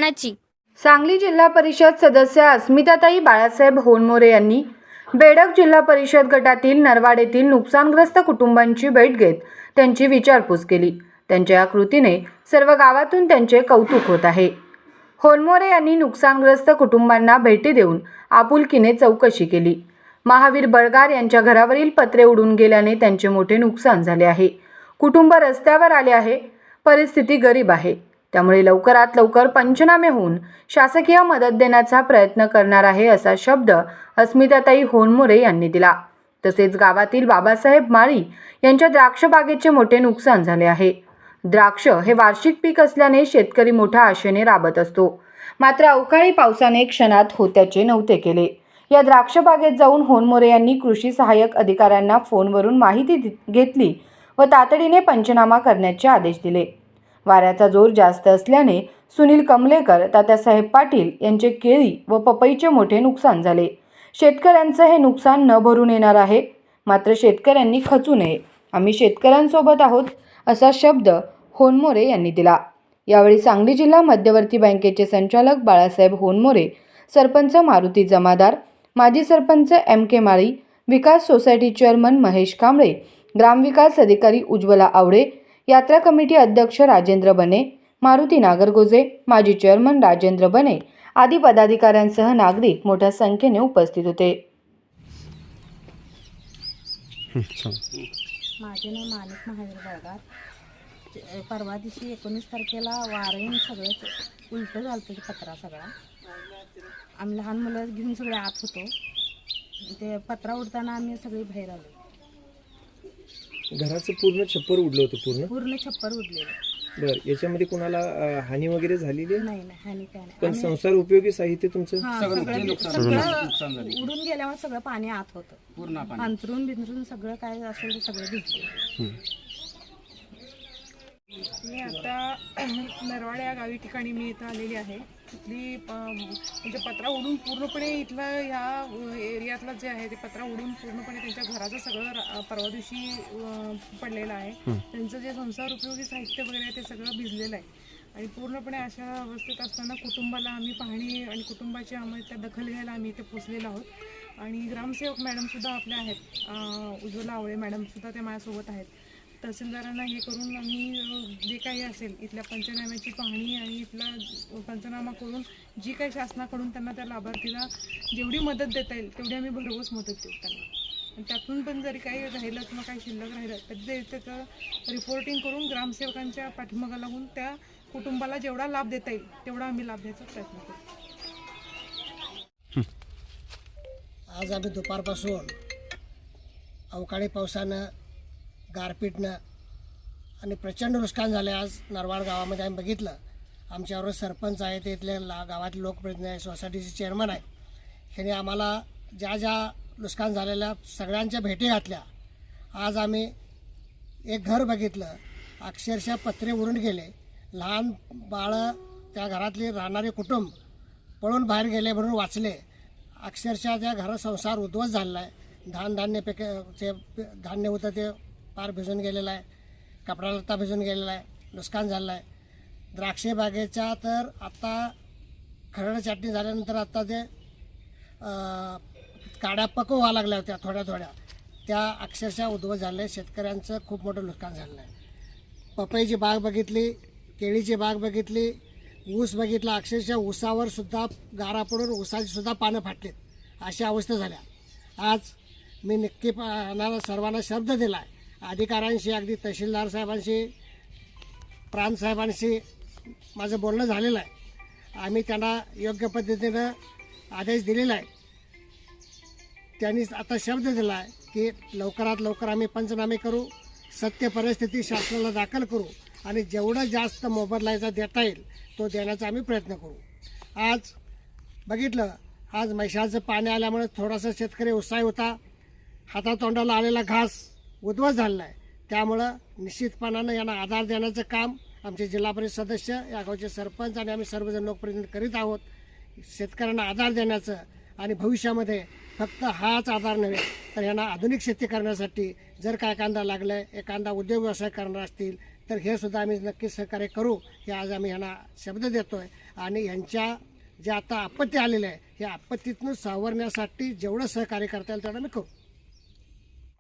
मानाची। सांगली जिल्हा परिषद सदस्य अस्मिताताई बाळासाहेब होनमोरे यांनी बेडग जिल्हा परिषद गटातील नरवाडेतील नुकसानग्रस्त कुटुंबांची भेट घेत त्यांची विचारपूस केली। त्यांच्या या कृतीने सर्व गावातून त्यांचे कौतुक होत आहे। होनमोरे यांनी नुकसानग्रस्त कुटुंबांना भेटी देऊन आपुलकीने चौकशी केली। महावीर बळगार यांच्या घरावरील पत्रे उडून गेल्याने त्यांचे मोठे नुकसान झाले आहे। कुटुंब रस्त्यावर आले आहे। परिस्थिती गरीब आहे, त्यामुळे लवकरात लवकर पंचनामे होऊन शासकीय मदत देण्याचा प्रयत्न करणार आहे, असा शब्द अस्मिताताई होनमोरे यांनी दिला। तसेच गावातील बाबासाहेब माळी यांच्या द्राक्ष बागेचे मोठे नुकसान झाले आहे। द्राक्ष हे वार्षिक पीक असल्याने शेतकरी मोठ्या आशेने राबत असतो, मात्र अवकाळी पावसाने क्षणात होत्याचे नव्हते केले। या द्राक्ष बागेत जाऊन होनमोरे यांनी कृषी सहाय्यक अधिकाऱ्यांना फोनवरून माहिती घेतली व तातडीने पंचनामा करण्याचे आदेश दिले। वाऱ्याचा जोर जास्त असल्याने सुनील कमलेकर, तात्यासाहेब पाटील यांचे केळी व पपईचे मोठे नुकसान झाले। शेतकऱ्यांचे हे नुकसान न भरून येणार आहे, मात्र शेतकऱ्यांनी खचू नये, आम्ही शेतकऱ्यांसोबत आहोत, असा शब्द होनमोरे यांनी दिला। यावेळी सांगली जिल्हा मध्यवर्ती बँकेचे संचालक बाळासाहेब होनमोरे, सरपंच मारुती जमादार, माजी सरपंच MK माळी, विकास सोसायटी चेअरमन महेश कांबळे, ग्रामविकास अधिकारी उज्ज्वला आवडे, यात्रा कमिटी अध्यक्ष राजेंद्र बने, मारुती नागरगोजे, माजी चेअरमन राजेंद्र बने आदी पदाधिकाऱ्यांसह नागरिक मोठ्या संख्येने उपस्थित होते। माझे नाव माणिक महावीर बळगार। परवा दिवशी 19 तारखेला वारेन सगळंच उलटं झालं ते पत्रा सगळा। आम्ही लहान मुलं घेऊन सगळे आत होतो। ते पत्रा उडताना आम्ही सगळे बाहेर आलो। घराचं पूर्ण छप्पर उडलं होतं? पूर्ण छप्पर उडलेलं। बरं, याच्यामध्ये कोणाला हानी वगैरे झालेली नाही? हानी काय नाही। पण संसार उपयोगी साहित्य तुमचं सगळं उडून गेल्यावर सगळं पाणी आत होतं, पूर्ण अंतरून बिंतरून सगळं काय असेल ते सगळं भिजलं। मी आता नरवाड या गावी ठिकाणी मी इथं आलेली आहे। इथली म्हणजे पत्रा उडून पूर्णपणे इथलं ह्या एरियातलं जे आहे ते पत्रा उडून पूर्णपणे त्यांच्या घराचं सगळं परवा दिवशी पडलेलं आहे। त्यांचं जे संसार उपयोगी साहित्य वगैरे आहे ते सगळं भिजलेलं आहे आणि पूर्णपणे अशा अवस्थेत असताना कुटुंबाला आम्ही पाहणी आणि कुटुंबाची आम्ही त्या दखल घ्यायला आम्ही इथे पोचलेलो आहोत। आणि ग्रामसेवक मॅडमसुद्धा आपल्या आहेत, उज्ज्वला आवळे मॅडमसुद्धा त्या माझ्यासोबत आहेत। तहसीलदारांना हे करून आम्ही जे काही असेल इथल्या पंचनाम्याची पाहणी आणि इथला पंचनामा करून जी काही शासनाकडून त्यांना त्या लाभार्थीला जेवढी मदत देता येईल तेवढी आम्ही भरघोस मदत देऊ त्यांना। आणि त्यातून पण जरी काही राहिलं किंवा काही शिल्लक राहिलं तर त्याचं रिपोर्टिंग करून ग्रामसेवकांच्या पाठीमागं लागून त्या कुटुंबाला जेवढा लाभ देता येईल तेवढा आम्ही लाभ द्यायचा प्रयत्न करू। आज आम्ही दुपारपासून अवकाळी पावसानं, गारपीटनं आणि प्रचंड नुकसान झाले। आज नरवाड गावामध्ये आम्ही बघितलं। आमच्याबरोबर सरपंच आहेत, इथले गावातले लोकप्रतिनिधी आहे, सोसायटीचे चेअरमन आहे। ह्यांनी आम्हाला ज्या ज्या नुकसान झालेल्या सगळ्यांच्या भेटी घातल्या। आज आम्ही एक घर बघितलं, अक्षरशः पत्रे उडून गेले। लहान बाळं, त्या घरातले राहणारे कुटुंब पळून बाहेर गेले म्हणून वाचले। अक्षरशः त्या घरात संसार उद्ध्वस्त झालेला आहे। धान्य होतं ते पार भिजून गेलेला आहे, कपडा लत्ता भिजून गेलेला आहे, नुकसान झालं आहे। द्राक्षे बागेच्या तर आता खरड छाटणी झाल्यानंतर आता ते काड्या पक्व व्हायला लागल्या होत्या थोड्या थोड्या, त्या अक्षरशः उद्ध्वस्त झाले। शेतकऱ्यांचं खूप मोठं नुकसान झालं आहे। पपईची बाग बघितली, केळीची बाग बघितली, ऊस बघितला, अक्षरशः ऊसावर सुद्धा गारा पडून ऊसाची सुद्धा पानं फाटलीत, अशा अवस्था झाल्या। आज मी नक्की सर्वांना शब्द दिला आहे, अधिकाऱ्यांशी, अगदी तहसीलदार साहेबांशी, प्रांत साहेबांशी माझं बोलणं झालेलं आहे। आम्ही त्यांना योग्य पद्धतीनं आदेश दिलेला आहे। त्यांनी आता शब्द दिला आहे की लवकरात लवकर आम्ही पंचनामे करू, सत्य परिस्थिती शासनाला दाखल करू आणि जेवढं जास्त मोबदला देता येईल तो देण्याचा आम्ही प्रयत्न करू। आज बघितलं, आज म्हैसाचं पाणी आल्यामुळे थोडासा शेतकरी उत्साही होता। हातातोंडाला आलेला घास उद्ध्वस्त झालेला आहे, त्यामुळं निश्चितपणानं यांना आधार देण्याचं काम आमचे जिल्हा परिषद सदस्य, या गावचे सरपंच आणि आम्ही सर्वजण लोकप्रतिनिधी करीत आहोत। शेतकऱ्यांना आधार देण्याचं आणि भविष्यामध्ये फक्त हाच आधार नव्हे तर यांना आधुनिक शेती करण्यासाठी जर काय कांदा लागला आहे, एखादा उद्योग व्यवसाय करणार असतील तर हे सुद्धा आम्ही नक्कीच सहकार्य करू, हे आज आम्ही यांना शब्द देतो आहे. आणि यांच्या जे आता आपत्ती आलेलं आहे, या आपत्तीतून सावरण्यासाठी जेवढं सहकार्य करता येईल तेवढं मी करू.